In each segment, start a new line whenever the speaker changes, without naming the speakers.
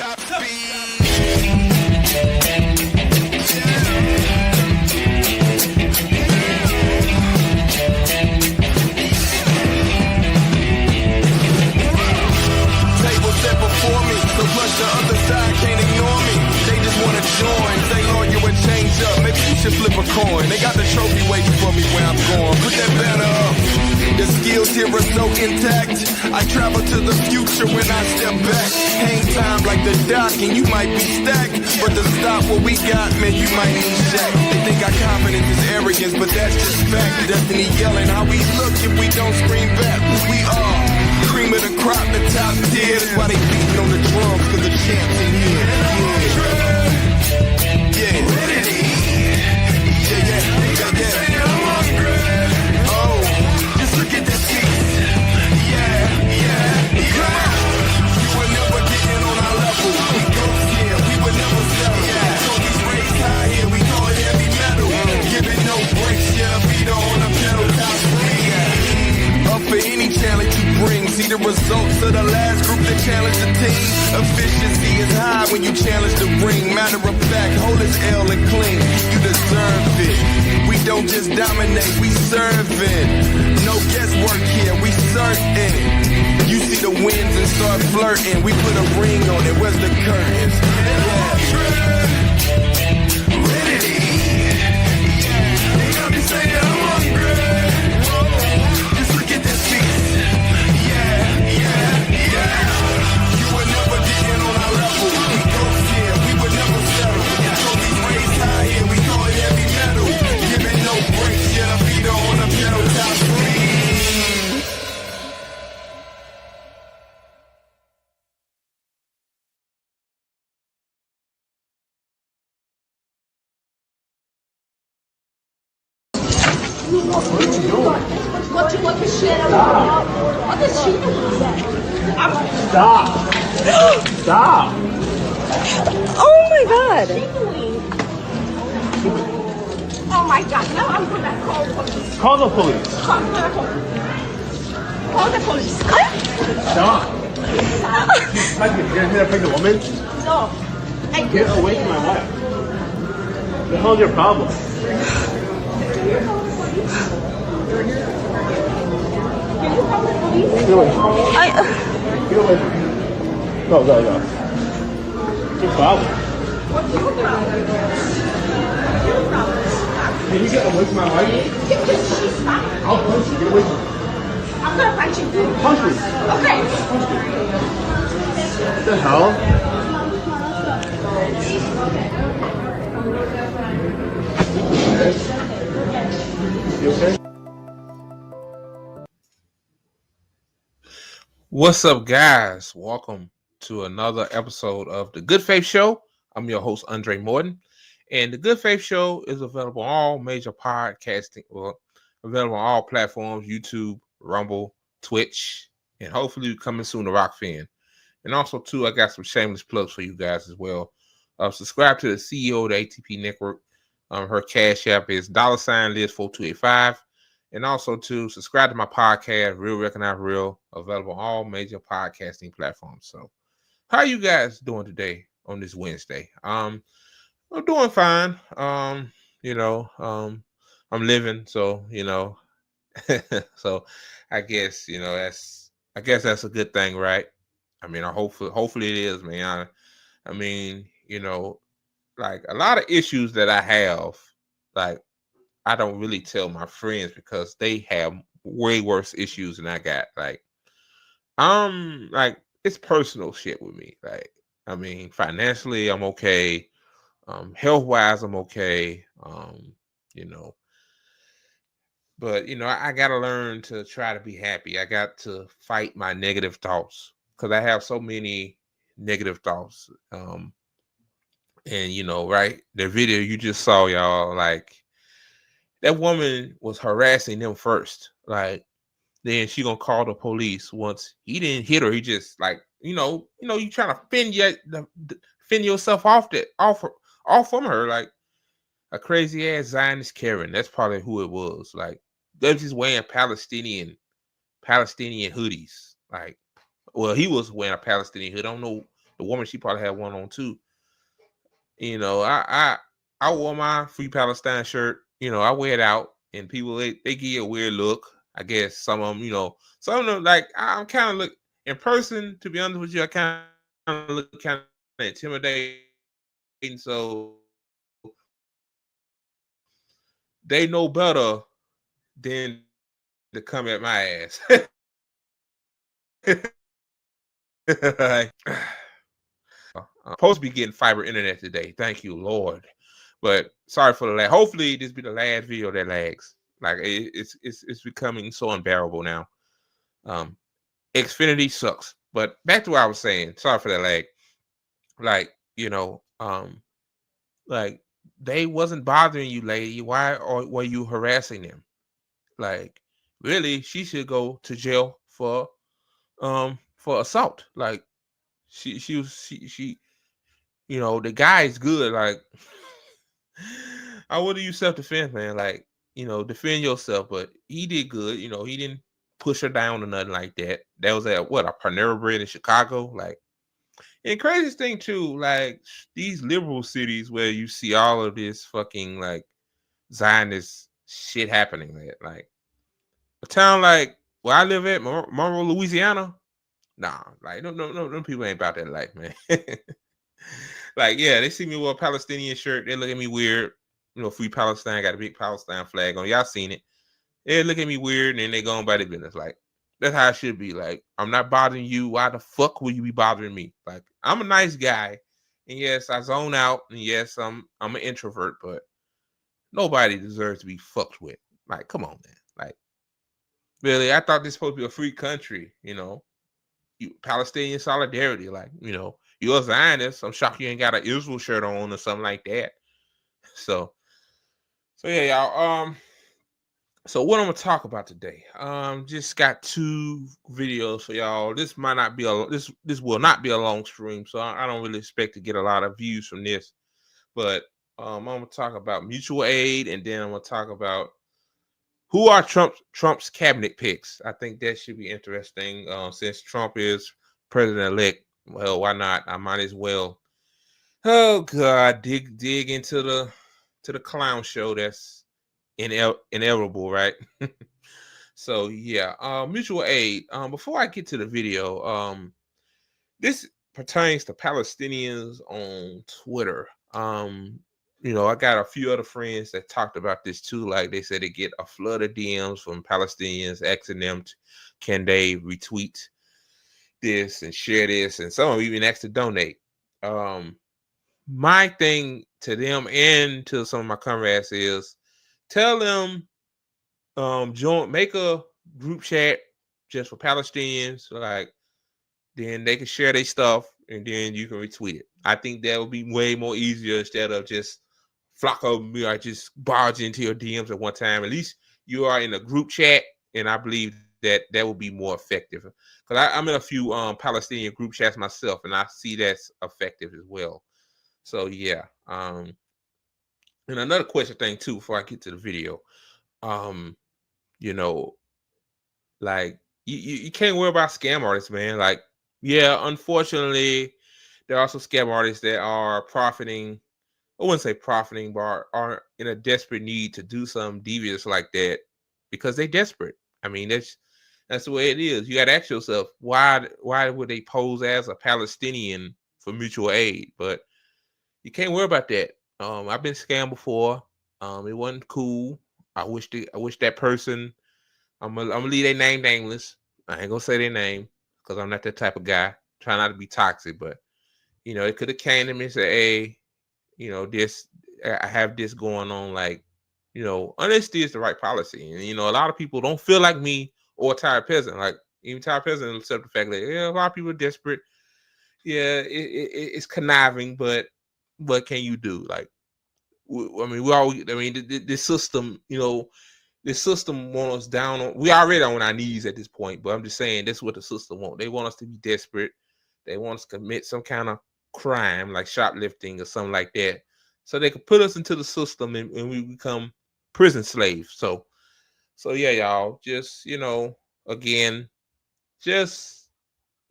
top speed. Table set before me, so plus the other side can't ignore me. They just wanna join, say Lord you would change up. Maybe you should flip a coin. They got the trophy waiting for me where I'm going. Put that banner up. The skills here are so intact. I travel to the future when I step back. Hang time like the dock and you might be stacked. But to stop what we got, man, you might need Shaq. They think our confidence is arrogance, but that's just fact. Destiny yelling how we look if we don't scream back. We are cream of the crop, the top tier. That's why they beating on the drums, cause the champs in here. Yeah. Oh, just look at this piece. Yeah. You were never getting on our level. We go here, we would never settle. Trophies raised high here, we call it heavy metal. Giving no breaks, feet on the pedal, top three. Up for any challenge you bring. See the results of the last group that challenged the team. Efficiency is high when you challenge the ring. Matter of fact, hold his L and clean. You deserve it. We don't just dominate, we serve it. No guesswork here, we certain. You see the wins and start flirting. We put a ring on it, where's the curtains? Ready. They got me saying I'm hungry. Just look at this piece. Yeah. You were never getting on our level. We go here, we would never settle. Trophies raised high here, we call it heavy metal. Giving no breaks, feet on the pedal, top three.
What you want to share about? What is she doing?
Stop!
Oh my god!
Oh my god, now I'm gonna call police.
Call the police.
Call the police.
Stop! You're gonna hit a pregnant woman?
No.
Get away from my wife. What the hell's your problem?
Can you call the police?
Get away from me. Go. What's your problem?
What's your problem?
Can you get away from my wife?
She's fine.
I'll punch you. Get away from me.
I'm gonna punch you too.
Punch me.
Okay.
What the hell? You okay?
What's up, guys? Welcome to another episode of The Good Faith Show. I'm your host, Andre Morton, and The Good Faith Show is available on all major podcasting, available on all platforms, YouTube, Rumble, Twitch, and hopefully coming soon to Rockfin. And also, too, I got some shameless plugs for you guys as well. Subscribe to the CEO of the ATP Network. Her cash app is $Liz4285. And also to subscribe to my podcast, Real Recognize Real, available on all major podcasting platforms. So, how are you guys doing today on this Wednesday? I'm doing fine. I'm living, so so I guess that's a good thing, right? I mean, hopefully it is, man. I mean, like a lot of issues that I have, like, I don't really tell my friends because they have way worse issues than I got. Like it's personal shit with me. Like, I mean, financially, I'm okay. Health-wise, I'm okay. But I gotta learn to try to be happy. I got to fight my negative thoughts because I have so many negative thoughts. And right, the video you just saw, y'all, like, that woman was harassing them first. Like, then she gonna call the police once he didn't hit her. He just like, you trying to fend yourself off from her, like a crazy ass Zionist Karen. That's probably who it was. Like, they're just wearing Palestinian hoodies. Like, well, he was wearing a Palestinian hood. I don't know the woman, she probably had one on too. You know, I wore my Free Palestine shirt. You know, I wear it out, and people they give you a weird look. I guess some of them, you know, some of them like I'm kind of look in person. To be honest with you, I kind of look kind of intimidating. So they know better than to come at my ass. Like, I'm supposed to be getting fiber internet today. Thank you, Lord. But sorry for the lag. Hopefully, this be the last video that lags. Like it's becoming so unbearable now. Xfinity sucks. But back to what I was saying. Sorry for that lag. Like, you know, like they wasn't bothering you, lady. Why or were you harassing them? Like, really, she should go to jail for assault. Like she you know, the guy is good. Like, I would use self-defense, man. Like, you know, defend yourself, but he did good. You know, he didn't push her down or nothing like that. That was at what, a Panera Bread in Chicago. Like, and craziest thing too, like these liberal cities where you see all of this fucking like Zionist shit happening. Like a town like where I live at, Monroe, Louisiana. Nah, like no people ain't about that life, man. Like, yeah, they see me with a Palestinian shirt, they look at me weird. You know, Free Palestine, got a big Palestine flag on. Y'all seen it. They look at me weird and then they go on by their business. Like, that's how it should be. Like, I'm not bothering you. Why the fuck will you be bothering me? Like, I'm a nice guy. And yes, I zone out. And yes, I'm an introvert, but nobody deserves to be fucked with. Like, come on, man. Like, really, I thought this was supposed to be a free country, you know. Palestinian solidarity, like, you know, you're a Zionist. I'm shocked you ain't got an Israel shirt on or something like that. So yeah, y'all. So what I'm gonna talk about today? Just got 2 videos for y'all. This might not be this will not be a long stream, so I don't really expect to get a lot of views from this. But I'm gonna talk about mutual aid, and then I'm gonna talk about who are Trump's cabinet picks. I think that should be interesting. Since Trump is president-elect, well, why not? I might as well. Oh God, dig into the clown show that's inevitable, right? So yeah, mutual aid. Before I get to the video, this pertains to Palestinians on Twitter. You know, I got a few other friends that talked about this too. Like, they said they get a flood of DMs from Palestinians asking them, can they retweet this and share this, and some of them even asked to donate. My thing to them and to some of my comrades is tell them, make a group chat just for Palestinians, like, then they can share their stuff and then you can retweet it. I think that would be way more easier instead of just flock of me or just barge into your DMs at one time. At least you are in a group chat, and I believe that would be more effective. Because I'm in a few Palestinian group chats myself, and I see that's effective as well. So yeah. And another question thing too, before I get to the video, you know, like you can't worry about scam artists, man. Like, yeah, unfortunately, there are also scam artists that are profiting. I wouldn't say profiting, but are in a desperate need to do something devious like that because they're desperate. I mean, that's the way it is. You got to ask yourself, why would they pose as a Palestinian for mutual aid? But you can't worry about that. I've been scammed before. It wasn't cool. I wish that person. I'm gonna leave their name nameless. I ain't gonna say their name because I'm not that type of guy. Try not to be toxic, but you know, it could have came to me and said, "Hey, you know, I have this going on." Like, you know, honesty is the right policy, and you know, a lot of people don't feel like me or Tyler Peasant. Like, even Tyler Peasant accept the fact that a lot of people are desperate. Yeah, it's conniving, but what can you do? Like, I mean, the system, you know. The system wants us down on. We already on our knees at this point, but I'm just saying that's what the system want. They want us to be desperate. They want us to commit some kind of crime like shoplifting or something like that, so they can put us into the system and we become prison slaves. So yeah, y'all. Just, you know, again, just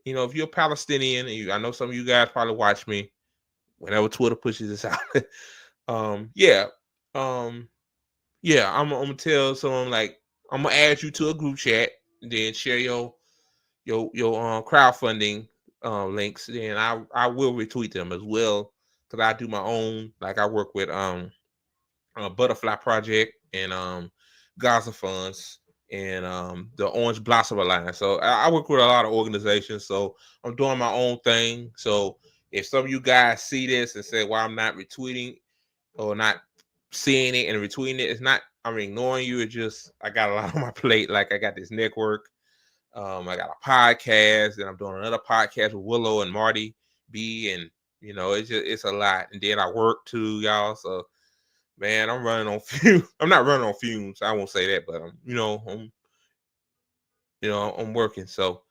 you know, if you're a Palestinian, and I know some of you guys probably watch me whenever Twitter pushes this out. Yeah, yeah, I'm gonna tell someone like I'm gonna add you to a group chat, and then share your crowdfunding links. Then I will retweet them as well because I do my own. Like I work with Butterfly Project and Gaza Funds and the Orange Blossom Alliance. So I work with a lot of organizations. So I'm doing my own thing. So if some of you guys see this and say, "Well, I'm not retweeting or not seeing it and retweeting it," it's not I'm ignoring you. It's just I got a lot on my plate. Like I got this network. I got a podcast, and I'm doing another podcast with Willow and Marty B, and you know it's a lot. And then I work too, y'all. So man, I'm running on fumes. I'm not running on fumes. I won't say that, but I'm working. So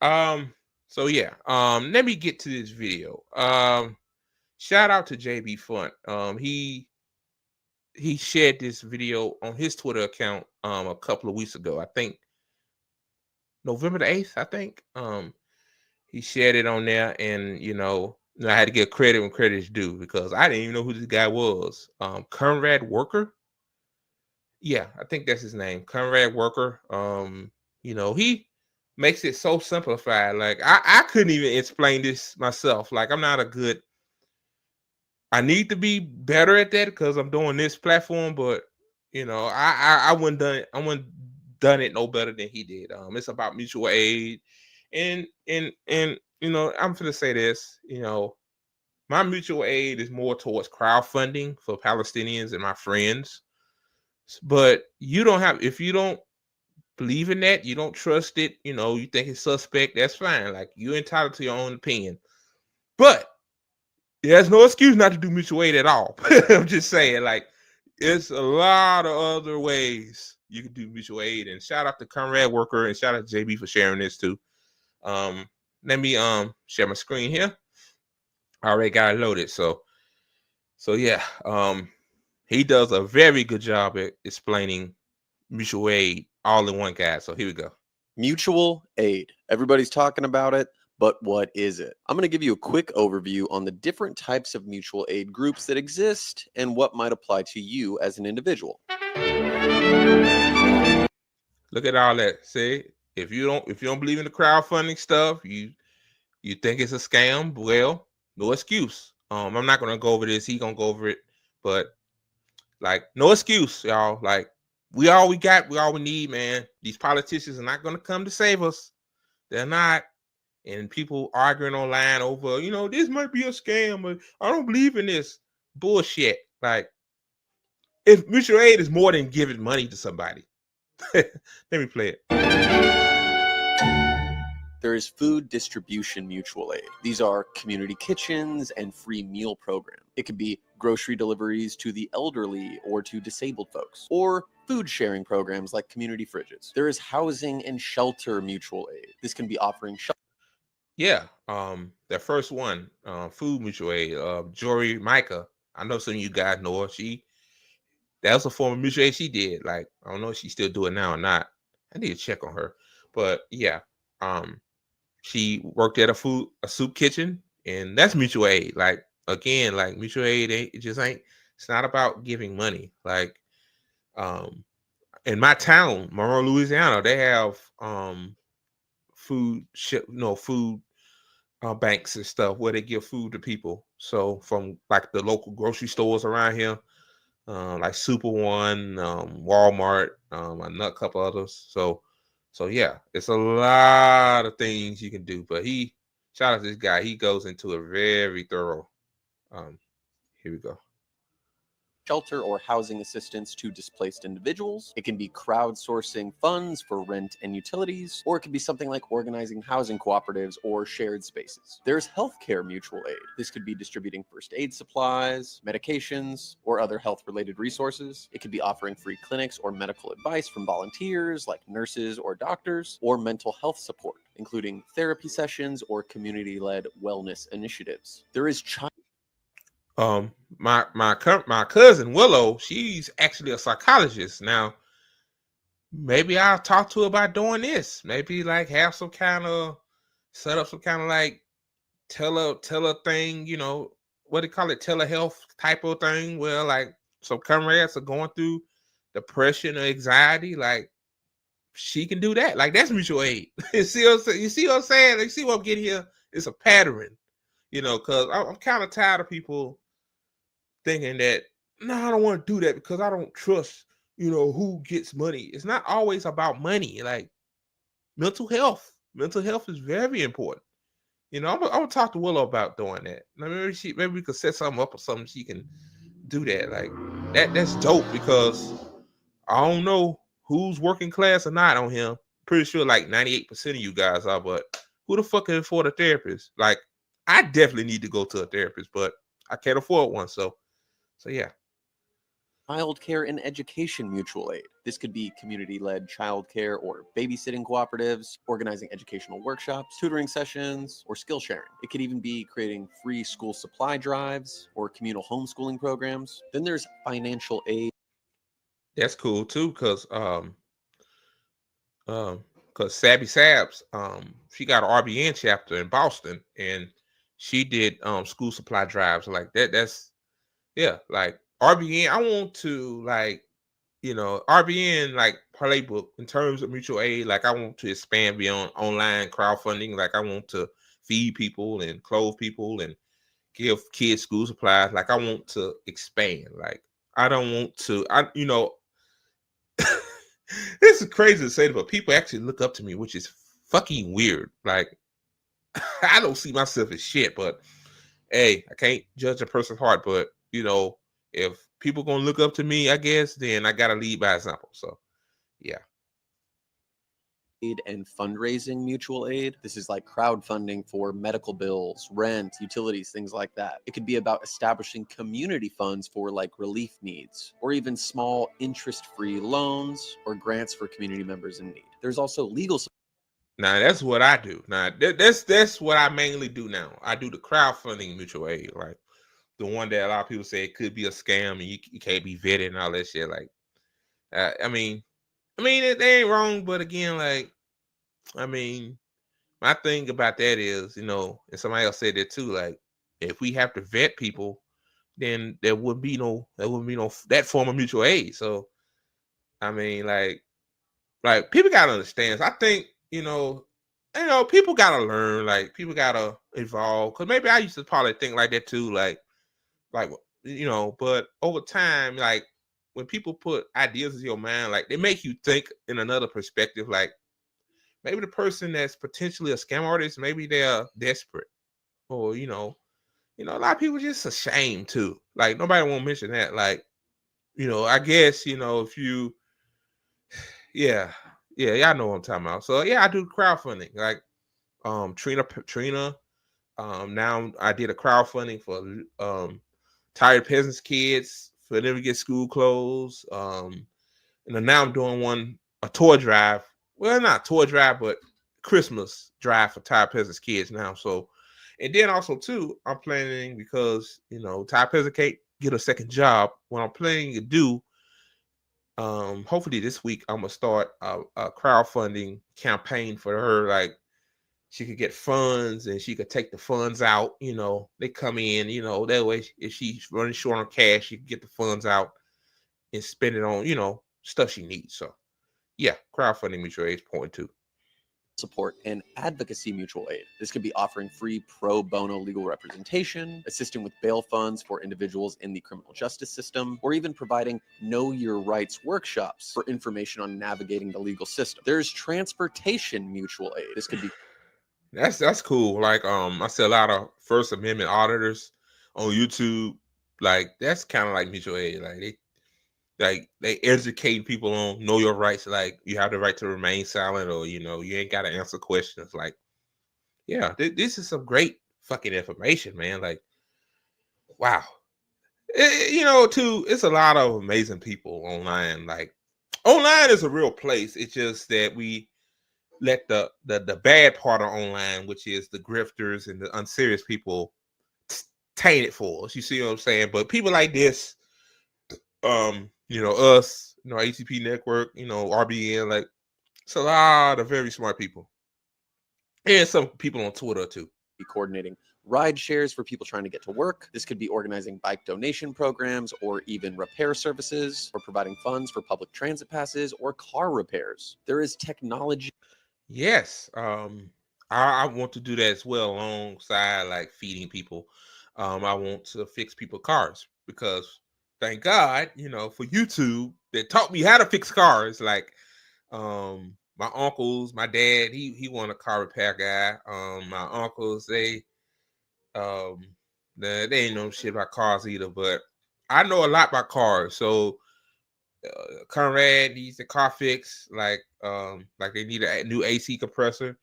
yeah. Let me get to this video. Shout out to JB Font. He shared this video on his Twitter account a couple of weeks ago. I think November the 8th, I think. He shared it on there, and I had to give credit when credit is due because I didn't even know who this guy was. Conrad Worker. Yeah, I think that's his name. Conrad Worker. He makes it so simplified. Like I couldn't even explain this myself. Like I need to be better at that because I'm doing this platform, but I wouldn't done it no better than he did. It's about mutual aid, and I'm gonna say this. My mutual aid is more towards crowdfunding for Palestinians and my friends. But if you don't believe in that, you don't trust it, you think it's suspect, that's fine. Like you're entitled to your own opinion. But there's no excuse not to do mutual aid at all. I'm just saying, like, it's a lot of other ways you can do mutual aid. And shout out to Conrad Worker and shout out to JB for sharing this too. Let me share my screen here. I already got it loaded. So yeah, he does a very good job at explaining mutual aid all in one guy. So here we go.
Mutual aid. Everybody's talking about it, but what is it? I'm going to give you a quick overview on the different types of mutual aid groups that exist and what might apply to you as an individual.
Look at all that. See, if you don't believe in the crowdfunding stuff, you think it's a scam, well, no excuse. I'm not gonna go over this. He gonna go over it, but like, no excuse, y'all. Like, we all we need, man. These politicians are not gonna come to save us. They're not. And people arguing online over, this might be a scam, but I don't believe in this bullshit. Like, if mutual aid is more than giving money to somebody. Let me play it.
There is food distribution mutual aid. These are community kitchens and free meal programs. It could be grocery deliveries to the elderly or to disabled folks, or food sharing programs like community fridges. There is housing and shelter mutual aid. This can be offering shelter.
Yeah, that first one, food mutual aid, Jory Micah. I know some of you guys know her. That was a form of mutual aid she did. Like, I don't know if she's still doing it now or not. I need to check on her. But yeah, she worked at a soup kitchen, and that's mutual aid. Like, again, like mutual aid, it's not about giving money. Like, in my town, Monroe, Louisiana, they have food banks and stuff where they give food to people. So from like the local grocery stores around here, like Super One, Walmart, a couple others. So yeah, it's a lot of things you can do. But shout out to this guy. He goes into it very thorough. Here we go.
Shelter or housing assistance to displaced individuals. It can be crowdsourcing funds for rent and utilities, or it could be something like organizing housing cooperatives or shared spaces. There's healthcare mutual aid. This could be distributing first aid supplies, medications, or other health-related resources. It could be offering free clinics or medical advice from volunteers like nurses or doctors, or mental health support, including therapy sessions or community-led wellness initiatives. There is
my cousin Willow, she's actually a psychologist. Now, maybe I'll talk to her about doing this. Maybe like have some kind of set up some kind of like tele thing, you know, what do you call it, telehealth type of thing, where like some comrades are going through depression or anxiety, like she can do that. Like that's mutual aid. You see what I'm saying? Like, see what I'm getting here? It's a pattern, you know, because I'm kind of tired of people thinking that, no, I don't want to do that because I don't trust, you know, who gets money. It's not always about money. Like mental health is very important. You know, I'm gonna talk to Willow about doing that. Maybe we could set something up or something. She can do that. Like that's dope, because I don't know who's working class or not on here. Pretty sure like 98% of you guys are, but who the fuck can afford a therapist? Like I definitely need to go to a therapist, but I can't afford one. So yeah.
Child care and education mutual aid. This could be community-led child care or babysitting cooperatives, organizing educational workshops, tutoring sessions, or skill sharing. It could even be creating free school supply drives or communal homeschooling programs. Then there's financial aid.
That's cool too, because Sabby Sabs, she got an RBN chapter in Boston, and she did school supply drives like that. That's like RBN. I want to, like, you know, RBN like playbook in terms of mutual aid. Like I want to expand beyond online crowdfunding. Like I want to feed people and clothe people and give kids school supplies. Like I want to expand. Like I don't want to. This is crazy to say, but people actually look up to me, which is fucking weird. Like I don't see myself as shit, but hey, I can't judge a person's heart. But you know, if people gonna look up to me, I guess, then I gotta lead by example. So yeah.
Aid and fundraising mutual aid. This is like crowdfunding for medical bills, rent, utilities, things like that. It could be about establishing community funds for like relief needs, or even small interest-free loans or grants for community members in need. There's also legal support.
Now that's what I do. Now that's what I mainly do now. I do the crowdfunding mutual aid, like the one that a lot of people say it could be a scam and you can't be vetted and all that shit. Like, I mean, it ain't wrong, but again, like, I mean, my thing about that is, you know, and somebody else said that too. Like, if we have to vet people, then there wouldn't be no that form of mutual aid. So, I mean, like people gotta understand. So I think, you know, people gotta learn. Like, people gotta evolve. Cause maybe I used to probably think like that too. Like, you know, but over time, like when people put ideas in your mind, like they make you think in another perspective. Like maybe the person that's potentially a scam artist, maybe they're desperate, or you know, a lot of people just ashamed too. Like nobody won't mention that. Like, you know, I guess, you know, if you, yeah, y'all know what I'm talking about. So yeah, I do crowdfunding. Like, Trina. Now I did a crowdfunding for tired peasants kids for them to get school clothes. And then now I'm doing a toy drive. Well, not toy drive, but Christmas drive for tired peasants kids now. So, and then also too, I'm planning, because you know tired peasant can't get a second job. What I'm planning to do, hopefully this week, I'm gonna start a crowdfunding campaign for her. Like, she could get funds and she could take the funds out. You know, they come in, you know, that way if she's running short on cash, she can get the funds out and spend it on, you know, stuff she needs. So yeah, crowdfunding mutual aid is point two.
Support and advocacy mutual aid. This could be offering free pro bono legal representation, assisting with bail funds for individuals in the criminal justice system, or even providing know your rights workshops for information on navigating the legal system. There's transportation mutual aid. This could be
That's cool. Like, I see a lot of First Amendment auditors on YouTube. Like, that's kind of like mutual aid. Like they educate people on know your rights. Like, you have the right to remain silent, or you know, you ain't got to answer questions. Like, yeah, this is some great fucking information, man. Like, wow. You know, too, it's a lot of amazing people online. Like, online is a real place. It's just that we let the bad part of online, which is the grifters and the unserious people, taint it for us. You see what I'm saying? But people like this, you know, us, you know, ATP Network, you know, RBN, like, it's a lot of very smart people. and some people on Twitter too.
Be coordinating ride shares for people trying to get to work. This could be organizing bike donation programs or even repair services, or providing funds for public transit passes or car repairs. There is technology.
Yes, I want to do that as well alongside like feeding people. I want to fix people cars because thank God, for YouTube that taught me how to fix cars. Like, my uncles, my dad, he was a car repair guy. My uncles, um, they ain't know shit about cars either, but I know a lot about cars. So Conrad needs a car fix, like they need a new AC compressor.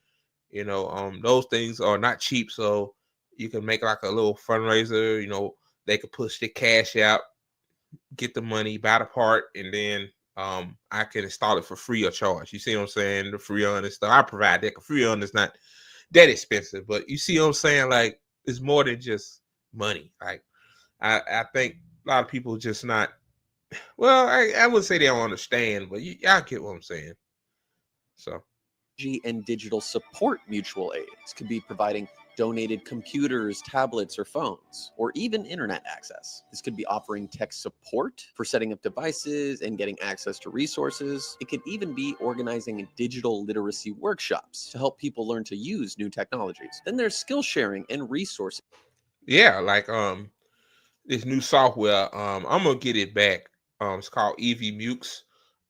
Those things are not cheap, so you can make like a little fundraiser. They could push the cash out, get the money, buy the part, and then I can install it for free of charge. You see what I'm saying? The Freon and stuff I provide that. Freon is not that expensive, but you see what I'm saying? Like, it's more than just money. Like, I think a lot of people just not. Well, I would say they don't understand, but y'all get what I'm saying. So,
and digital support mutual aid. This could be providing donated computers, tablets, or phones, or even internet access. This could be offering tech support for setting up devices and getting access to resources. It could even be organizing digital literacy workshops to help people learn to use new technologies. Then there's skill sharing and resources.
Yeah, like this new software, I'm gonna get it back. It's called EV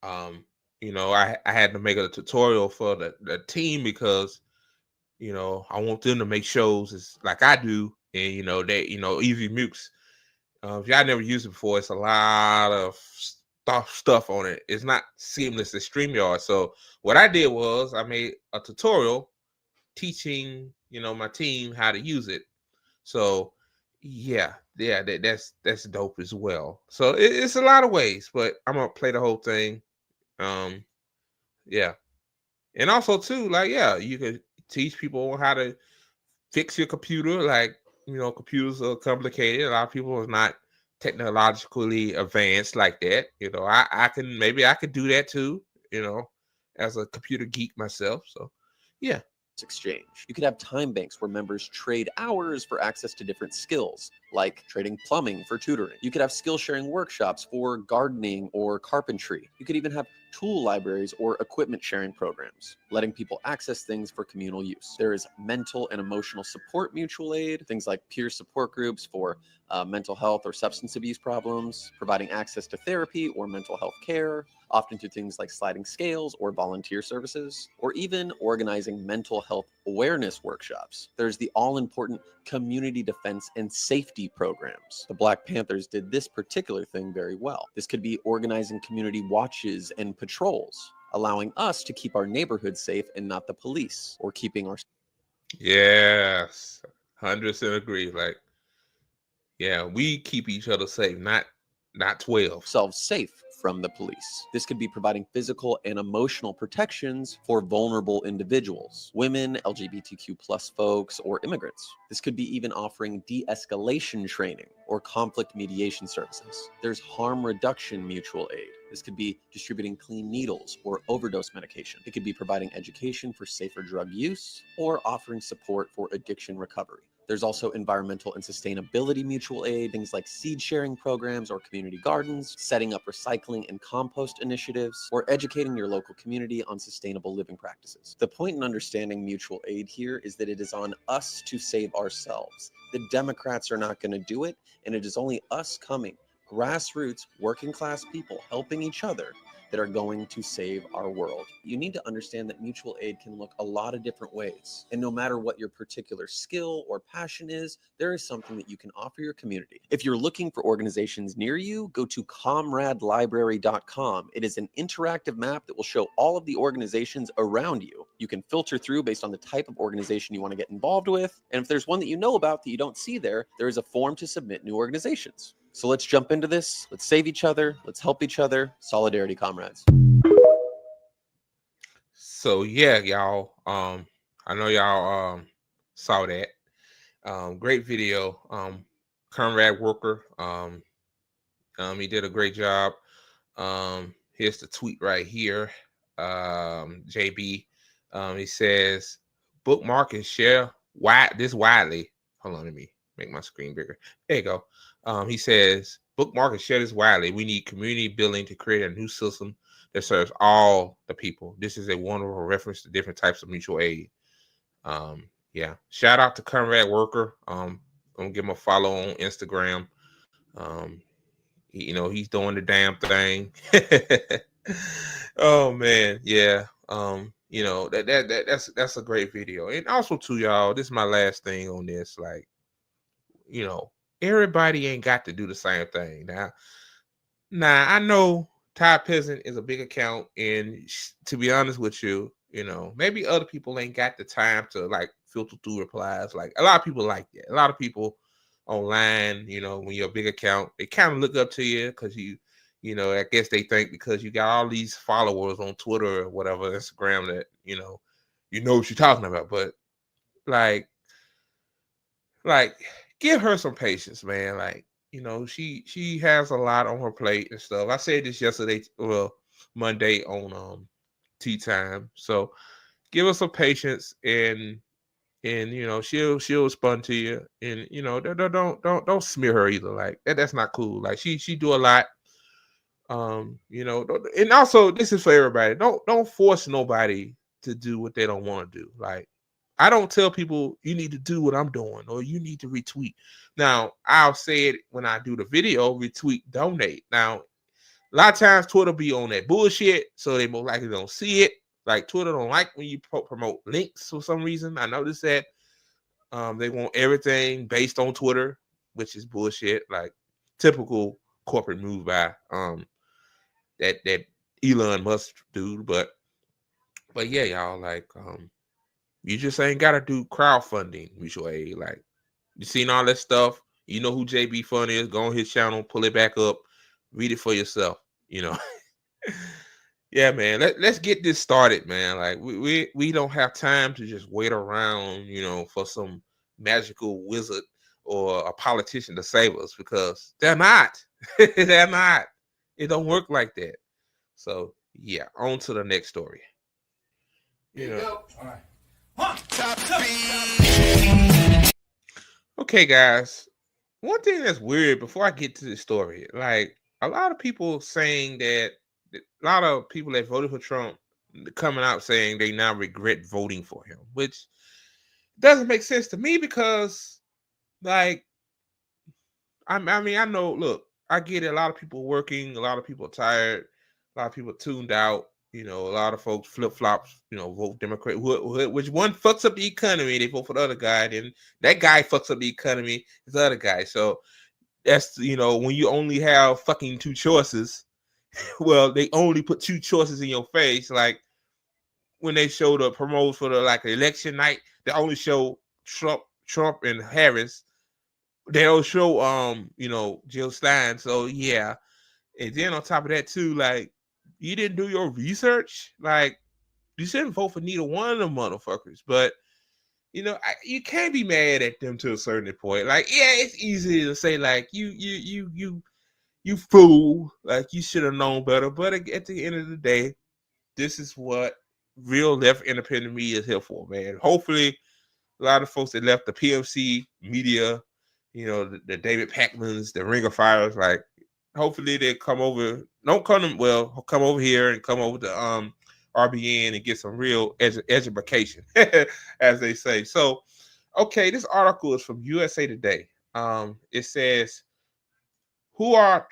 I had to make a tutorial for the team because I want them to make shows as like I do, and EV Mukes. If y'all never used it before, it's a lot of stuff on it. It's not seamless as StreamYard. So what I did was I made a tutorial teaching my team how to use it. So that's dope as well. So it's a lot of ways, but I'm gonna play the whole thing. Yeah, and also too, like, you could teach people how to fix your computer. Like, computers are complicated. A lot of people are not technologically advanced like that. I could do that too. As a computer geek myself. So, yeah.
Exchange. You could have time banks where members trade hours for access to different skills, like trading plumbing for tutoring. You could have skill sharing workshops for gardening or carpentry. You could even have tool libraries or equipment sharing programs, letting people access things for communal use. There is mental and emotional support mutual aid, things like peer support groups for mental health or substance abuse problems, providing access to therapy or mental health care, often through things like sliding scales or volunteer services, or even organizing mental health awareness workshops. There's the all-important community defense and safety programs. The Black Panthers did this particular thing very well. This could be organizing community watches and patrols, allowing us to keep our neighborhood safe and not the police, or keeping our...
Yes, 100% agree. Like, yeah, we keep each other safe, not 12.
Selves safe from the police. This could be providing physical and emotional protections for vulnerable individuals, women, LGBTQ plus folks, or immigrants. This could be even offering de-escalation training or conflict mediation services. There's harm reduction mutual aid. This could be distributing clean needles or overdose medication. It could be providing education for safer drug use or offering support for addiction recovery. There's also environmental and sustainability mutual aid, things like seed sharing programs or community gardens, setting up recycling and compost initiatives, or educating your local community on sustainable living practices. The point in understanding mutual aid here is that it is on us to save ourselves. The Democrats are not going to do it, and it is only us coming, grassroots, working class people helping each other, that are going to save our world. You need to understand that mutual aid can look a lot of different ways. And no matter what your particular skill or passion is, there is something that you can offer your community. If you're looking for organizations near you, go to comradelibrary.com. It is an interactive map that will show all of the organizations around you. You can filter through based on the type of organization you want to get involved with. And if there's one that you know about that you don't see there, there is a form to submit new organizations. So let's jump into this. Let's save each other. Let's help each other. Solidarity, comrades.
So yeah, y'all. I know y'all saw that. Great video. Conrad Worker. He did a great job. Here's the tweet right here. JB. He says, bookmark and share this widely. Hold on, let me make my screen bigger. There you go. He says, bookmark and share this widely. We need community building to create a new system that serves all the people. This is a wonderful reference to different types of mutual aid. Yeah. Shout out to Conrad Worker. I'm gonna give him a follow on Instagram. He's doing the damn thing. Oh man, yeah. That's a great video. And also too, y'all, this is my last thing on this. Like, everybody ain't got to do the same thing. Now I know Ty Peasant is a big account, and to be honest with you, maybe other people ain't got the time to like filter through replies. Like a lot of people like that. A lot of people online, when you're a big account, they kind of look up to you because I guess they think because you got all these followers on Twitter or whatever, Instagram, that you know what you're talking about. But like give her some patience, man. Like, she has a lot on her plate and stuff. I said this yesterday, Monday on Tea Time. So give her some patience and she'll respond to you. And don't smear her either. Like that's not cool. Like she do a lot. And also this is for everybody. Don't force nobody to do what they don't want to do. Like I don't tell people you need to do what I'm doing or you need to retweet. Now, I'll say it when I do the video, retweet, donate. Now, a lot of times Twitter be on that bullshit, so they most likely don't see it. Like Twitter don't like when you promote links for some reason. I noticed that they want everything based on Twitter, which is bullshit. Like typical corporate move by that Elon Musk dude. But yeah, y'all, like you just ain't gotta do crowdfunding mutual aid. Like you seen all that stuff. You know who JB Fun is. Go on his channel, pull it back up, read it for yourself. Yeah, man. Let's get this started, man. Like we don't have time to just wait around, for some magical wizard or a politician to save us because they're not. They're not. It don't work like that. So yeah, on to the next story.
All right.
Okay, guys. One thing that's weird before I get to the story, like a lot of people saying that a lot of people that voted for Trump coming out saying they now regret voting for him, which doesn't make sense to me because, like, I mean, I know, look, I get it. A lot of people working, a lot of people tired, a lot of people tuned out. A lot of folks flip-flops, vote Democrat, which one fucks up the economy, they vote for the other guy, then that guy fucks up the economy, it's the other guy. So that's, when you only have fucking two choices, well, they only put two choices in your face. Like when they show the promos for the election night, they only show Trump and Harris. They don't show Jill Stein. So yeah. And then on top of that too, like, you didn't do your research. Like, you shouldn't vote for neither one of them motherfuckers. But you can't be mad at them to a certain point. Like, yeah, it's easy to say like you fool, like you should have known better. But at the end of the day, this is what real left independent media is here for, man. Hopefully, a lot of folks that left the PMC media, the David Pakmans, the Ring of Fires, like, hopefully they come over here and come over to RBN and get some real education, as they say. So, okay, this article is from USA Today. It says, who has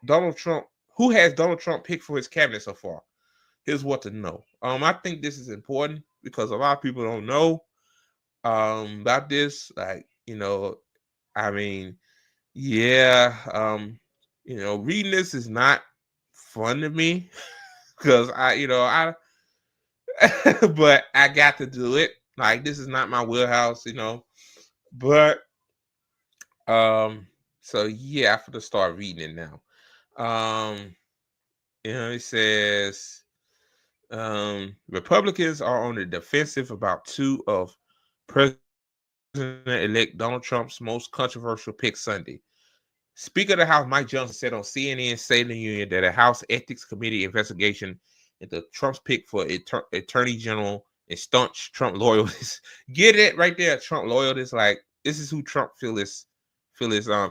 Donald Trump picked for his cabinet so far? Here's what to know. I think this is important because a lot of people don't know about this. Like, I mean, yeah, reading this is not fun to me because but I got to do it. Like, this is not my wheelhouse, but so yeah, I have to start reading it now. It says Republicans are on the defensive about two of President-elect Donald Trump's most controversial picks Sunday. Speaker of the House Mike Johnson said on CNN State of the Union that a House Ethics Committee investigation into Trump's pick for Attorney General and staunch Trump loyalists. Get it right there, Trump loyalists. Like, this is who Trump fill his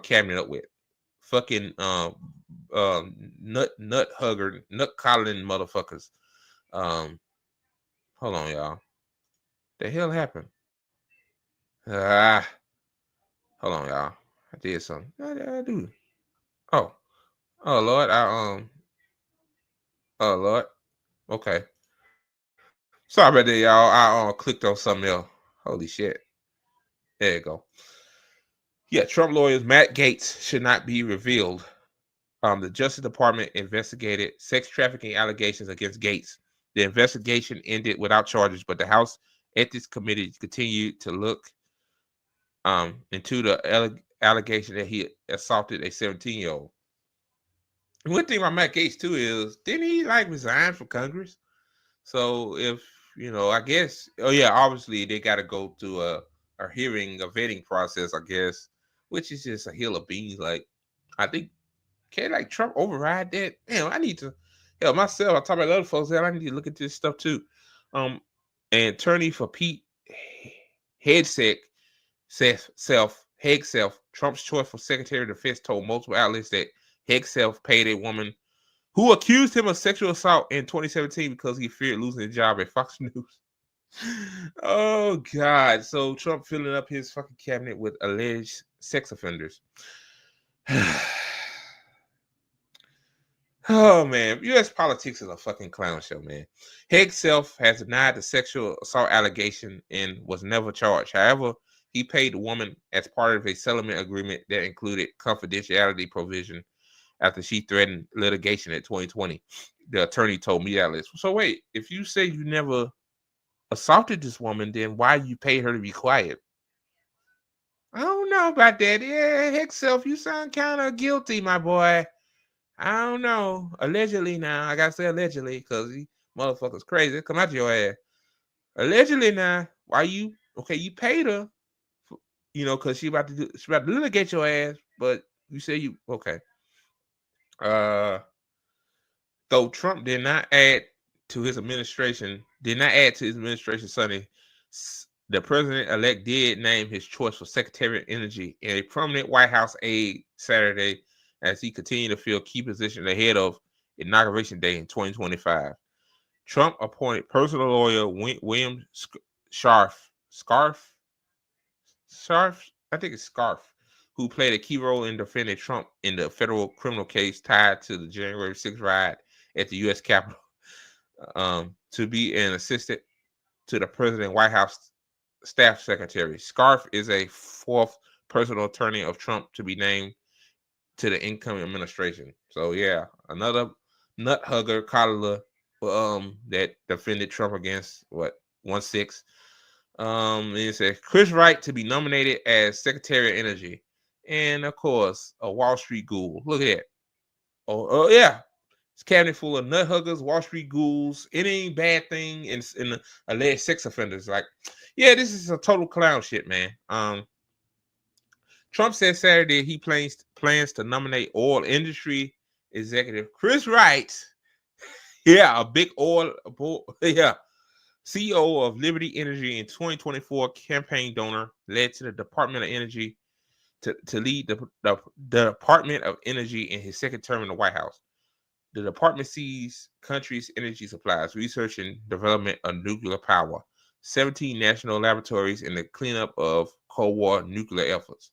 cabinet up with. Fucking nut hugger, nut coddling motherfuckers. Hold on, y'all. The hell happened? Hold on, y'all. I did something. What did I do? Oh Lord, oh Lord. Okay. Sorry about that, y'all. I clicked on something else. Holy shit. There you go. Yeah, Trump lawyers Matt Gaetz should not be revealed. The Justice Department investigated sex trafficking allegations against Gaetz. The investigation ended without charges, but the House Ethics Committee continued to look into the allegation that he assaulted a 17-year-old. One thing about Matt Gaetz too is, didn't he resign from Congress? So if I guess, obviously they got to go through a hearing, a vetting process, I guess, which is just a hill of beans. I think, can Trump override that? Damn, I need to help myself. I talk about other folks that I need to look into this stuff too. And attorney for Pete Hegseth, Trump's choice for Secretary of Defense, told multiple outlets that Hegseth paid a woman who accused him of sexual assault in 2017 because he feared losing his job at Fox News. Oh God! So Trump filling up his fucking cabinet with alleged sex offenders. Oh man, U.S. politics is a fucking clown show, man. Hegseth has denied the sexual assault allegation and was never charged. However, he paid the woman as part of a settlement agreement that included confidentiality provision after she threatened litigation in 2020. The attorney told media outlets. So wait, if you say you never assaulted this woman, then why you pay her to be quiet? I don't know about that. Yeah, Hegseth, you sound kind of guilty, my boy. I don't know. Allegedly now. I gotta say allegedly because these motherfuckers crazy. Come out your ass. Allegedly now. Why you paid her, because she about to litigate your ass, but you say you okay. Though Trump did not add to his administration Sunday, the president-elect did name his choice for Secretary of Energy and a prominent White House aide Saturday as he continued to fill key positions ahead of Inauguration Day in 2025. Trump appointed personal lawyer William Scharf, I think it's Scarf, who played a key role in defending Trump in the federal criminal case tied to the January 6th riot at the U.S. Capitol, to be an assistant to the president White House staff secretary. Scarf is a fourth personal attorney of Trump to be named to the incoming administration. So yeah, another nut hugger, coddler, that defended Trump against 1-6. It says Chris Wright to be nominated as Secretary of Energy, and of course a Wall Street ghoul. Look at that. Oh yeah, it's cabinet full of nut huggers, Wall Street ghouls, any bad thing, in the alleged sex offenders. Yeah, this is a total clown shit, man. Trump said Saturday he plans to nominate oil industry executive Chris Wright. Yeah, a big oil, CEO of Liberty Energy in 2024, campaign donor, led to the Department of Energy to lead the Department of Energy in his second term in the White House. The department sees country's energy supplies, research and development of nuclear power, 17 national laboratories, and the cleanup of Cold War nuclear efforts.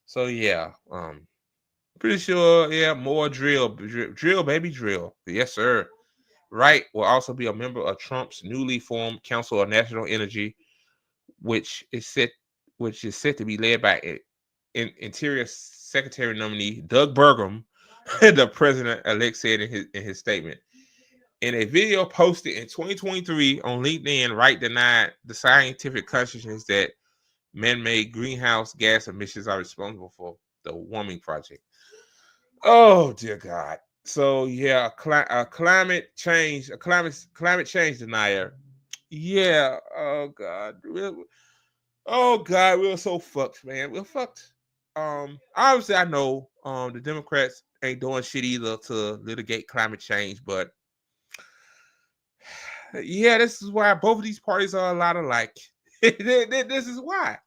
So yeah, pretty sure, yeah, more drill, baby, drill. Yes, sir. Wright will also be a member of Trump's newly formed Council of National Energy, which is set to be led by Interior Secretary nominee Doug Burgum, the president-elect said in his statement. In a video posted in 2023 on LinkedIn, Wright denied the scientific consciousness that man-made greenhouse gas emissions are responsible for the warming project. Oh dear God! So yeah, a climate change denier. Yeah. Oh God. We're so fucked, man. We're fucked. Obviously, I know the Democrats ain't doing shit either to litigate climate change, but Yeah, this is why both of these parties are a lot alike. This is why.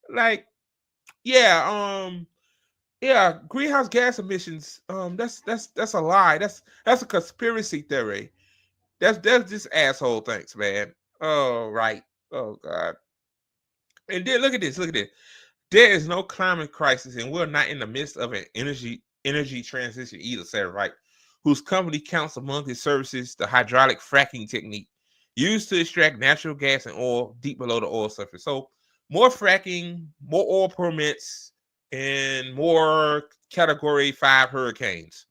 Like, yeah, yeah, greenhouse gas emissions. That's a lie. That's a conspiracy theory. That's just asshole thinks, man. Oh right. Oh God. And then look at this. Look at this. There is no climate crisis, and we're not in the midst of an energy transition either, said Wright, whose company counts among its services the hydraulic fracking technique used to extract natural gas and oil deep below the oil surface. So more fracking, more oil permits, and more Category 5 hurricanes.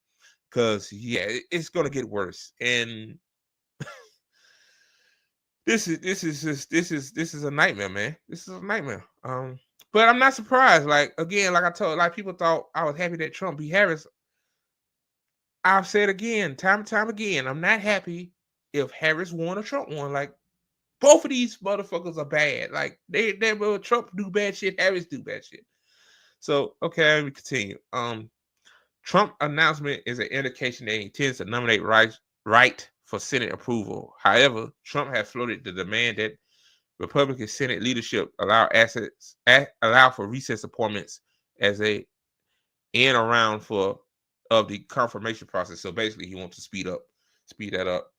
Because yeah, it's gonna get worse. And this is a nightmare, man. This is a nightmare. But I'm not surprised. Like again, like I told, like people thought I was happy that Trump beat Harris. I've said again, time and time again, I'm not happy if Harris won or Trump won. Like both of these motherfuckers are bad. Like they will Trump do bad shit, Harris do bad shit. So okay, let me continue. Trump announcement is an indication that he intends to nominate Wright for Senate approval. However, Trump has floated the demand that Republican Senate leadership allow for recess appointments as a end around of the confirmation process. So basically, he wants to speed that up.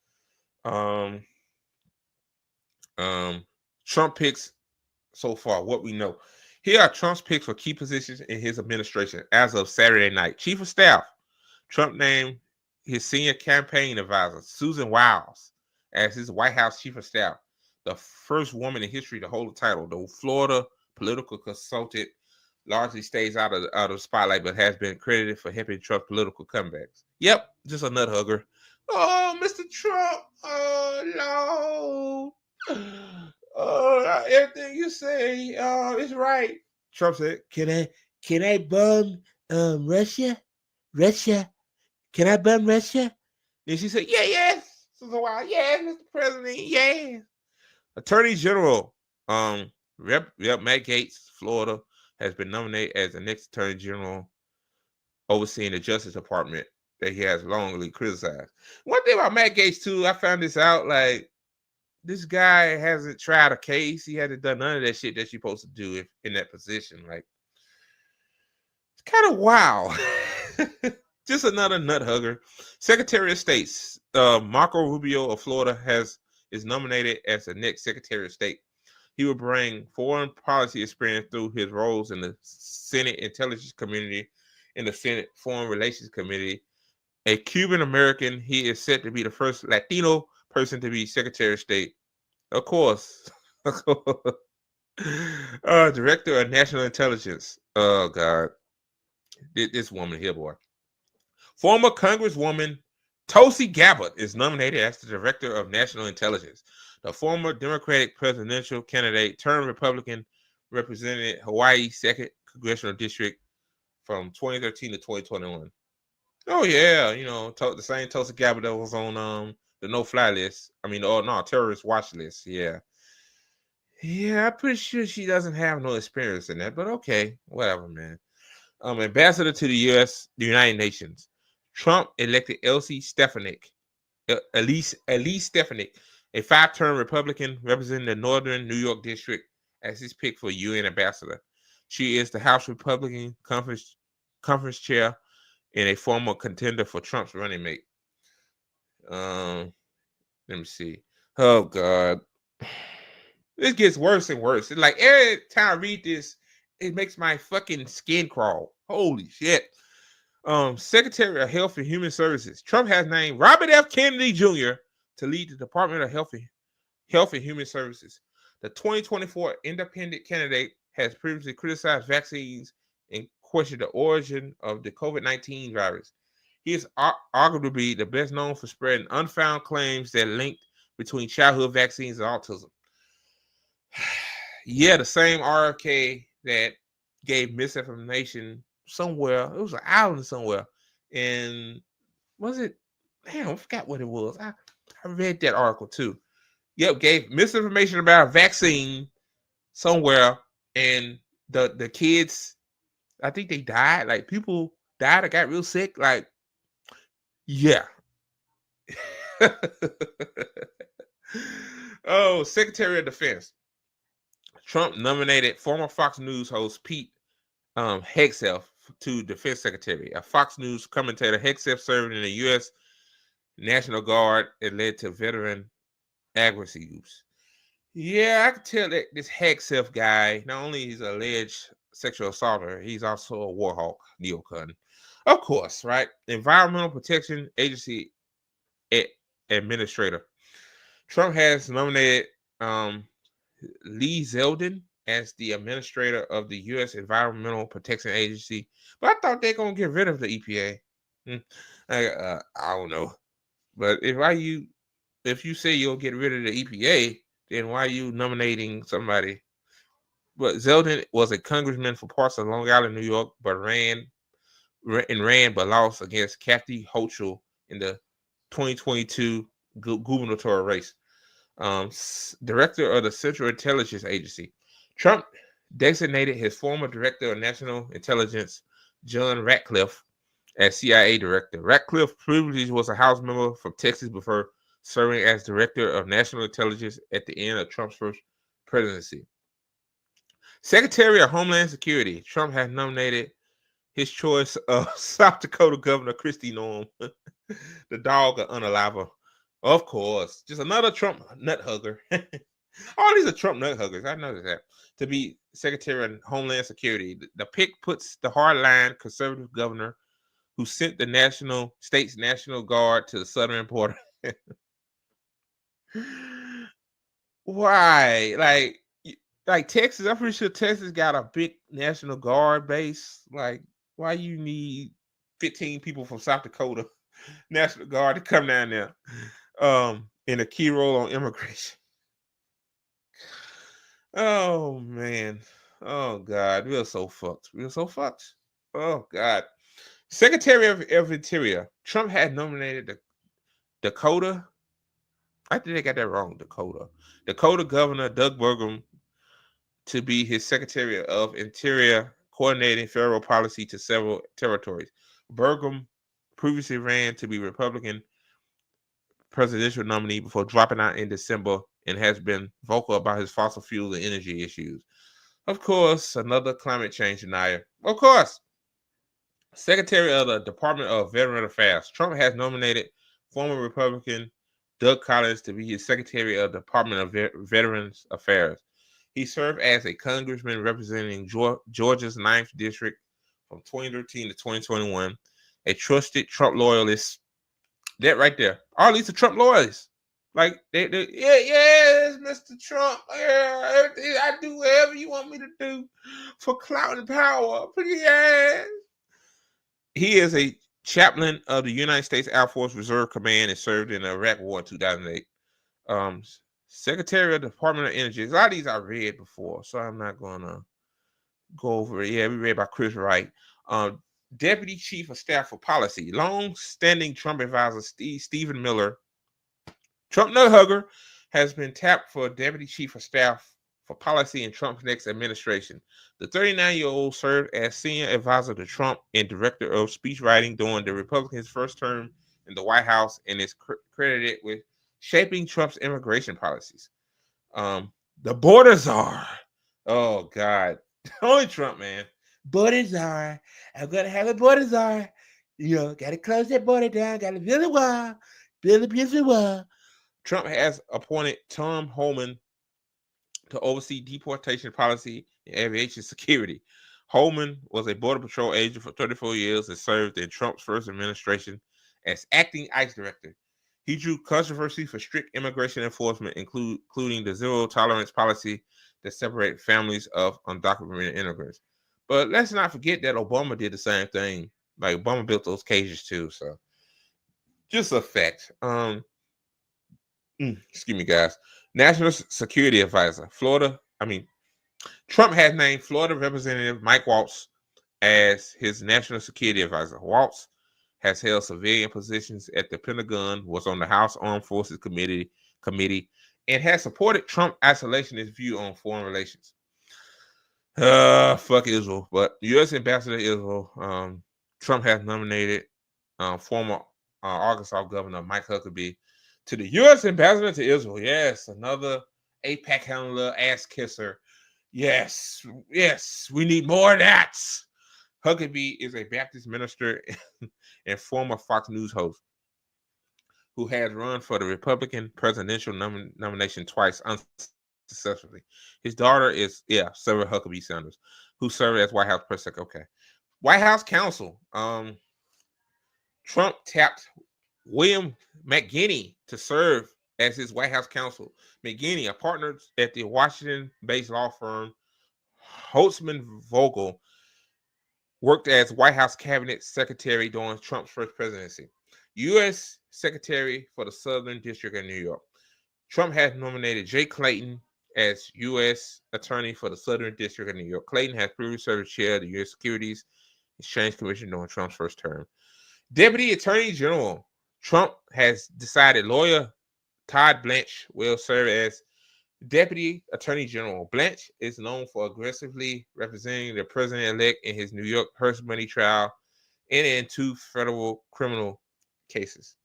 Trump picks so far. What we know. Here are Trump's picks for key positions in his administration as of Saturday night. Chief of Staff. Trump named his senior campaign advisor, Susan Wiles, as his White House Chief of Staff, the first woman in history to hold the title. The Florida political consultant largely stays out of the spotlight, but has been credited for helping Trump's political comebacks. Yep, just a nut hugger. Oh, Mr. Trump. Oh, no. Oh, everything you say is right. Trump said, can I bomb Russia? Can I bomb Russia? Then she said, yes. So yes, Mr. President, yes. Attorney General, Matt Gaetz, Florida, has been nominated as the next Attorney General overseeing the Justice Department that he has longly criticized. One thing about Matt Gaetz, too, I found this out, like, this guy hasn't tried a case. He hasn't done none of that shit that you're supposed to do in that position. Like, it's kind of wild. Just another nut hugger. Secretary of State, Marco Rubio of Florida is nominated as the next Secretary of State. He will bring foreign policy experience through his roles in the Senate Intelligence Committee and the Senate Foreign Relations Committee. A Cuban American, he is set to be the first Latino person to be Secretary of State. Of course. Director of National Intelligence. Oh, God. This woman here, boy. Former Congresswoman Tulsi Gabbard is nominated as the Director of National Intelligence. The former Democratic presidential candidate turned Republican represented Hawaii's 2nd Congressional District from 2013 to 2021. Oh, yeah. You know, the same Tulsi Gabbard that was on the no-fly list. I mean, terrorist watch list. Yeah. Yeah, I'm pretty sure she doesn't have no experience in that, but okay. Whatever, man. Ambassador to the United Nations. Trump elected Elise Stefanik, a 5-term Republican representing the Northern New York District, as his pick for UN ambassador. She is the House Republican conference chair and a former contender for Trump's running mate. Let me see. Oh, God. This gets worse and worse. It's like every time I read this, it makes my fucking skin crawl. Holy shit. Secretary of Health and Human Services. Trump has named Robert F. Kennedy Jr. to lead the Department of Health and Human Services. The 2024 independent candidate has previously criticized vaccines and questioned the origin of the COVID-19 virus. He is arguably the best known for spreading unfounded claims that linked between childhood vaccines and autism. Yeah, the same RFK that gave misinformation somewhere. It was an island somewhere. And was it? Damn, I forgot what it was. I read that article too. Yep, gave misinformation about a vaccine somewhere. And the kids, I think they died. Like people died or got real sick. Like, yeah. Oh, Secretary of Defense. Trump nominated former Fox News host Pete Hegseth to Defense Secretary. A Fox News commentator, Hegseth served in the U.S. National Guard and led to veteran accuracy use. Yeah, I can tell that this Hegseth guy, not only he's an alleged sexual assaulter, he's also a war hawk, neocon. Of course, right? Environmental Protection Agency administrator. Trump has nominated Lee Zeldin as the administrator of the U.S. Environmental Protection Agency, but I thought they're gonna get rid of the EPA. I don't know, but if you say you'll get rid of the EPA, then why are you nominating somebody? But Zeldin was a congressman for parts of Long Island, New York, but ran but lost against Kathy Hochul in the 2022 gubernatorial race. Director of the Central Intelligence Agency. Trump designated his former director of national intelligence, John Ratcliffe, as CIA director. Ratcliffe previously was a House member from Texas before serving as director of national intelligence at the end of Trump's first presidency. Secretary of Homeland Security. Trump has nominated his choice of South Dakota Governor Kristi Noem, the dog of unaliver. Of course, just another Trump nut hugger. All these are Trump nut huggers. I noticed that. To be Secretary of Homeland Security, the pick puts the hardline conservative governor who sent the state's National Guard to the southern border. Why? Like Texas, I'm pretty sure Texas got a big National Guard base. Like, why you need 15 people from South Dakota National Guard to come down there in a key role on immigration? Oh man. Oh God. We're so fucked. Oh God. Secretary of Interior. Trump had nominated the Dakota. I think they got that wrong. Dakota Governor Doug Burgum to be his Secretary of Interior, coordinating federal policy to several territories. Burgum previously ran to be Republican presidential nominee before dropping out in December and has been vocal about his fossil fuel and energy issues. Of course, another climate change denier. Of course, Secretary of the Department of Veteran Affairs. Trump has nominated former Republican Doug Collins to be his Secretary of the Department of Veterans Affairs. He served as a congressman representing Georgia's 9th District from 2013 to 2021, a trusted Trump loyalist. That right there. All these are Trump loyalists. Like, yes, Mr. Trump. Yeah, I do whatever you want me to do for clout and power. Yes. He is a chaplain of the United States Air Force Reserve Command and served in the Iraq War in 2008. Secretary of the Department of Energy. A lot of these I read before, so I'm not going to go over it. Yeah, we read about Chris Wright. Deputy Chief of Staff for Policy. Long-standing Trump advisor Stephen Miller, Trump nut hugger, has been tapped for Deputy Chief of Staff for Policy in Trump's next administration. The 39-year-old served as senior advisor to Trump and director of speech writing during the Republicans' first term in the White House and is credited with shaping Trump's immigration policies. The border czar. Oh, God. Only Trump, man. Border czar. I'm going to have a border czar. You know, got to close that border down. Got to build a wall. Build a wall. Trump has appointed Tom Homan to oversee deportation policy and aviation security. Holman was a Border Patrol agent for 34 years and served in Trump's first administration as acting ICE director. He drew controversy for strict immigration enforcement, including the zero tolerance policy that separated families of undocumented immigrants. But let's not forget that Obama did the same thing. Like, Obama built those cages too. So just a fact. Excuse me, guys. National Security Advisor, Trump has named Florida Representative Mike Waltz as his National Security Advisor. Waltz has held civilian positions at the Pentagon, was on the House Armed Forces Committee, and has supported Trump isolationist view on foreign relations. Fuck Israel. But U.S. Ambassador to Israel, Trump has nominated former Arkansas Governor Mike Huckabee to the U.S. ambassador to Israel. Yes, another APAC handler, ass kisser. Yes, we need more of that. Huckabee is a Baptist minister and former Fox News host who has run for the Republican presidential nomination twice unsuccessfully. His daughter is, Sarah Huckabee Sanders, who served as White House press secretary. Okay. White House counsel. Trump tapped William McGinney to serve as his White House counsel. McGinney, a partner at the Washington-based law firm Holtzman Vogel, worked as White House cabinet secretary during Trump's first presidency. U.S. Secretary for the Southern District of New York. Trump has nominated Jay Clayton as U.S. Attorney for the Southern District of New York. Clayton has previously served as chair of the U.S. Securities Exchange Commission during Trump's first term. Deputy Attorney General. Trump has decided lawyer Todd Blanche will serve as Deputy Attorney General. Blanche is known for aggressively representing the president-elect in his New York Hearst money trial and in 2 federal criminal cases.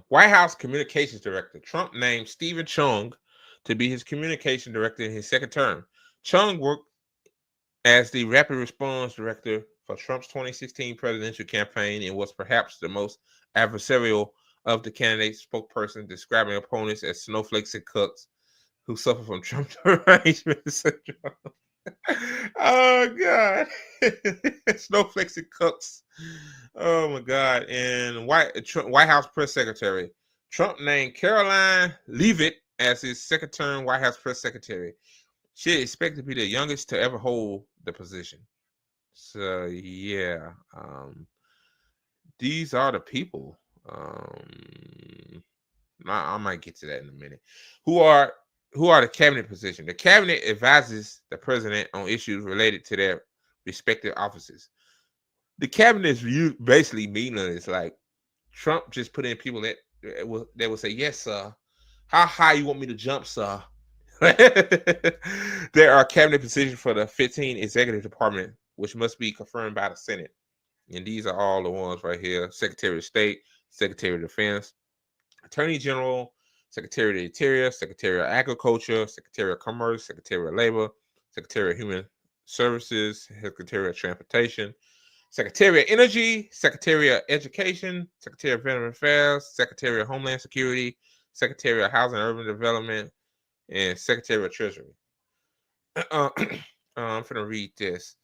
White House Communications Director. Trump named Stephen Chung to be his communication director in his second term. Chung worked as the rapid response director for Trump's 2016 presidential campaign and was perhaps the most adversarial of the candidate's spokesperson, describing opponents as snowflakes and cooks who suffer from Trump derangement syndrome. Oh, God. Snowflakes and cooks. Oh, my God. And White House press secretary. Trump named Caroline Leavitt as his second term White House press secretary. She is expected to be the youngest to ever hold the position. So, yeah. These are the people. I might get to that in a minute. Who are the cabinet position? The cabinet advises the president on issues related to their respective offices. The cabinet is basically meaningless. Like Trump just put in people that will say, "Yes, sir. How high you want me to jump, sir?" There are cabinet positions for the 15 executive department, which must be confirmed by the Senate. And these are all the ones right here: Secretary of State, Secretary of Defense, Attorney General, Secretary of the Interior, Secretary of Agriculture, Secretary of Commerce, Secretary of Labor, Secretary of Human Services, Secretary of Transportation, Secretary of Energy, Secretary of Education, Secretary of Veteran Affairs, Secretary of Homeland Security, Secretary of Housing and Urban Development, and Secretary of Treasury. I'm going to read this.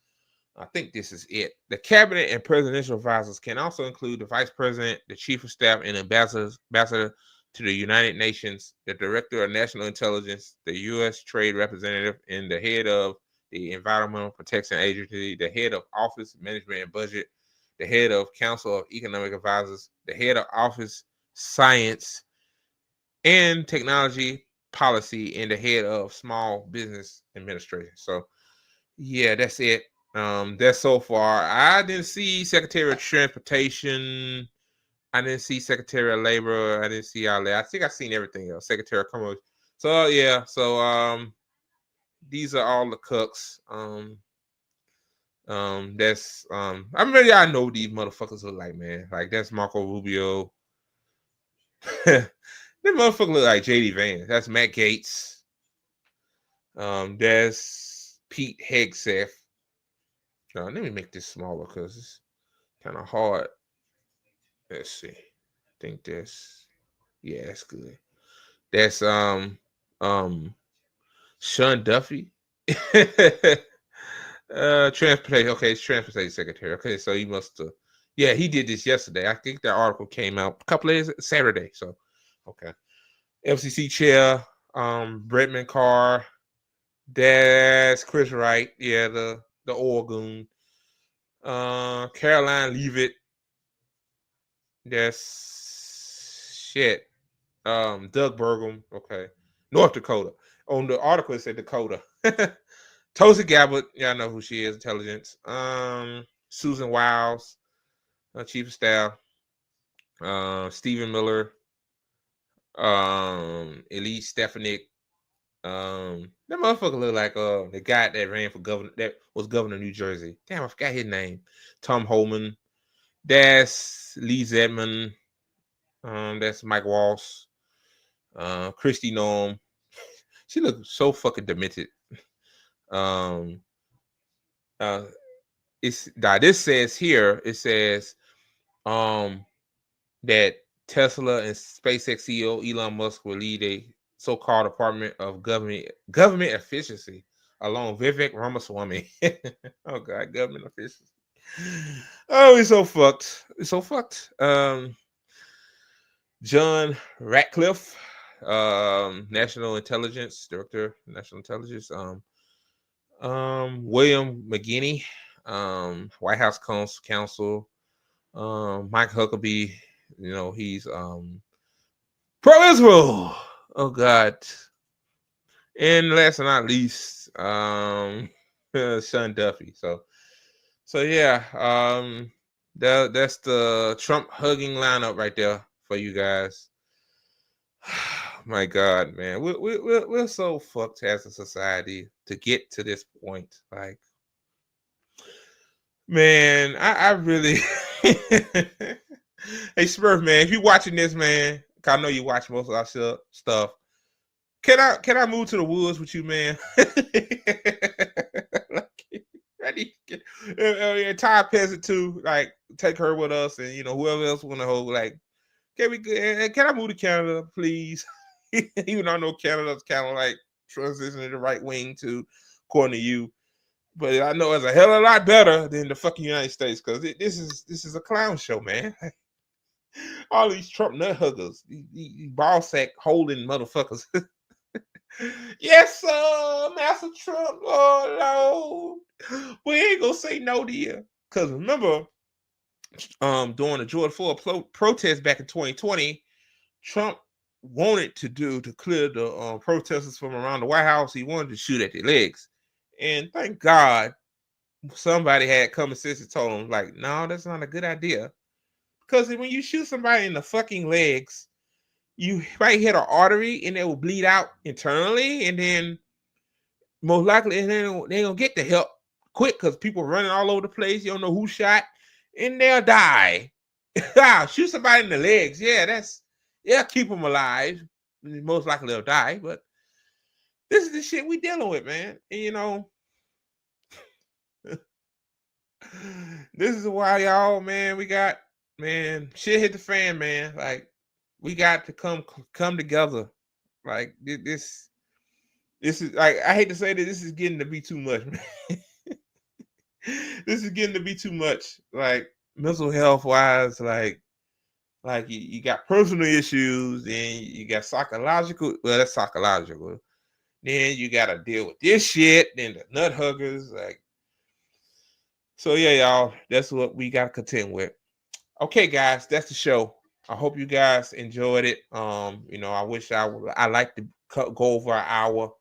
I think this is it. The cabinet and presidential advisors can also include the vice president, the chief of staff, and ambassador to the United Nations, the director of national intelligence, the U.S. trade representative, and the head of the Environmental Protection Agency, the head of Office Management and Budget, the head of Council of Economic Advisors, the head of Office Science and Technology Policy, and the head of Small Business Administration. So, yeah, that's it. That's so far. I didn't see Secretary of Transportation. I didn't see Secretary of Labor. I didn't see all that. I think I've seen everything else. Secretary of Commerce. So yeah. So these are all the cooks. That's I mean, I know these motherfuckers look like, man. Like that's Marco Rubio. That motherfucker look like JD Vance. That's Matt Gaetz. That's Pete Hegseth. Let me make this smaller because it's kind of hard. Let's see. I think that's good. That's Sean Duffy. Transportation. Okay, it's Transportation Secretary. Okay, so he must have. Yeah, he did this yesterday. I think that article came out a couple of days Saturday. So, okay. FCC Chair, Bretman Carr. That's Chris Wright. Yeah, the Oregon. Caroline Leavitt. That's shit. Doug Burgum. Okay. North Dakota. On the article it said Dakota. Tulsi Gabbard. Y'all know who she is. Intelligence. Susan Wiles. Chief of Staff. Stephen Miller. Elise Stefanik. That motherfucker look like the guy that ran for governor, that was governor of New Jersey. Damn, I forgot his name. Tom Homan. That's Lee Zedman. That's Mike Walsh. Christy Noam. She looks so fucking demented. It's this says here, it says that Tesla and SpaceX CEO Elon Musk will lead a so-called Department of Government Efficiency along Vivek Ramaswamy. Oh God, government efficiency. Oh, it's so fucked. It's so fucked. John Ratcliffe, National Intelligence Director, National Intelligence. William McGinney, White House Counsel. Mike Huckabee, he's pro-Israel. Oh God. And last but not least, Sean Duffy. So yeah, that's the Trump hugging lineup right there for you guys. My God, man, we're so fucked as a society to get to this point. Like, man, I really. Hey, Smurf, man, if you're watching this, man, I know you watch most of our stuff. Can I move to the woods with you, man? Ready? Entire peasant too. Like, take her with us, and whoever else want to hold. Like, can I move to Canada, please? Even though I know Canada's kind of like transitioning the right wing to, according to you, but I know it's a hell of a lot better than the fucking United States, because this is a clown show, man. All these Trump nut huggers, these ball sack holding motherfuckers. Yes, sir, Master Trump. Oh no, we ain't gonna say no to you, because remember, during the George Floyd protest back in 2020, Trump wanted to clear the protesters from around the White House. He wanted to shoot at their legs, and thank God somebody had common sense and told him, like, no, that's not a good idea, because when you shoot somebody in the fucking legs, you might hit an artery and it will bleed out internally, and then most likely they gonna get the help quick, because people running all over the place. You don't know who shot, and they'll die. Shoot somebody in the legs, keep them alive. Most likely they'll die, but this is the shit we dealing with, man. And this is why, y'all, man, shit hit the fan, man. Like, we got to come together. Like, this is, like, I hate to say that, this is getting to be too much, man. This is getting to be too much. Like, mental health wise, like you got personal issues, and you got psychological. Well, that's psychological. Then you got to deal with this shit. Then the nut huggers, like. So yeah, y'all, that's what we got to contend with. Okay, guys, that's the show. I hope you guys enjoyed it. I wish I like to go over an hour,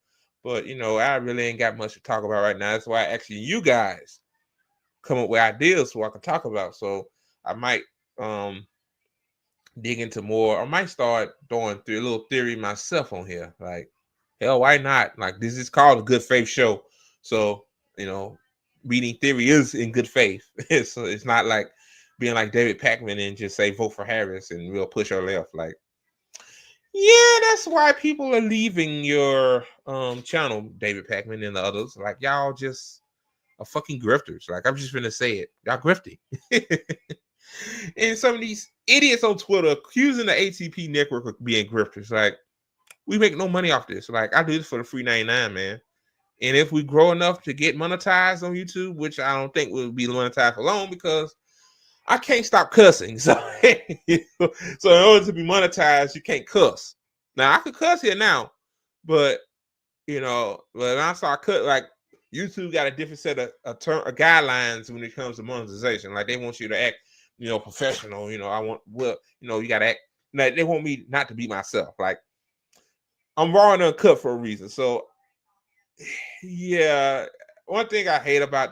but I really ain't got much to talk about right now. That's why actually you guys come up with ideas so I can talk about. So I might dig into more. I might start doing a little theory myself on here. Like, hell, why not? Like, this is called a Good Faith Show. So, reading theory is in good faith. So it's not like being like David Pakman and just say vote for Harris and we'll push our left. Like, yeah, that's why people are leaving your channel, David Pakman and the others. Like, y'all just are fucking grifters. Like, I'm just gonna say it. Y'all grifting. And some of these idiots on Twitter accusing the ATP network of being grifters. Like, we make no money off this. Like, I do this for the free 99, man. And if we grow enough to get monetized on YouTube, which I don't think we'll be monetized for long, because I can't stop cussing. So, so in order to be monetized, you can't cuss. Now, I could cuss here now, but when I start cut, like, YouTube got a different set of guidelines when it comes to monetization. Like, they want you to act, professional. You got to act. Like, they want me not to be myself. Like, I'm raw and uncut for a reason. So, yeah, one thing I hate about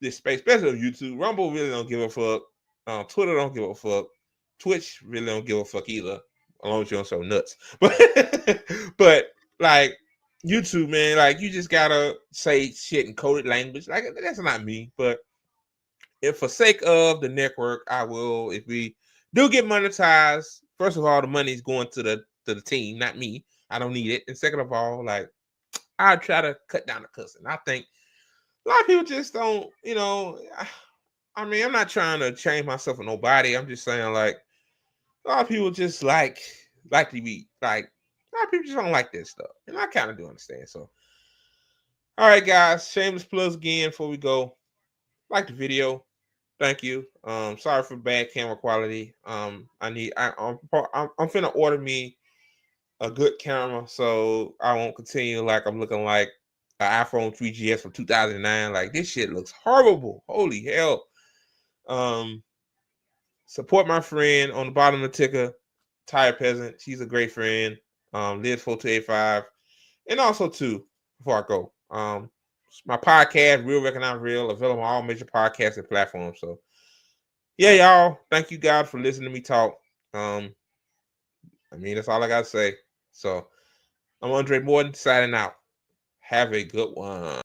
this space, especially on YouTube, Rumble really don't give a fuck. Twitter don't give a fuck. Twitch really don't give a fuck either, as long as you don't show nuts. But like, YouTube, man, like, you just gotta say shit in coded language. Like, that's not me. But if for sake of the network, I will. If we do get monetized first of all, the money's going to the team, not me. I don't need it. And second of all, like, I try to cut down the cussing. I think a lot of people just don't, I mean, I'm not trying to change myself with nobody. I'm just saying, like, a lot of people just like to be like, a lot of people just don't like this stuff. And I kind of do understand. So, all right, guys, shameless plugs again before we go. Like the video. Thank you. Sorry for bad camera quality. I'm finna order me a good camera so I won't continue like I'm looking like an iPhone 3GS from 2009. Like, this shit looks horrible. Holy hell. Support my friend on the bottom of the ticker, Tire Peasant. She's a great friend. Liz 4285. And also too, before I go, my podcast, Real Recognize Real, available on all major podcasting platforms. So yeah, y'all. Thank you guys for listening to me talk. I mean, that's all I gotta say. So I'm Andre Morton signing out. Have a good one.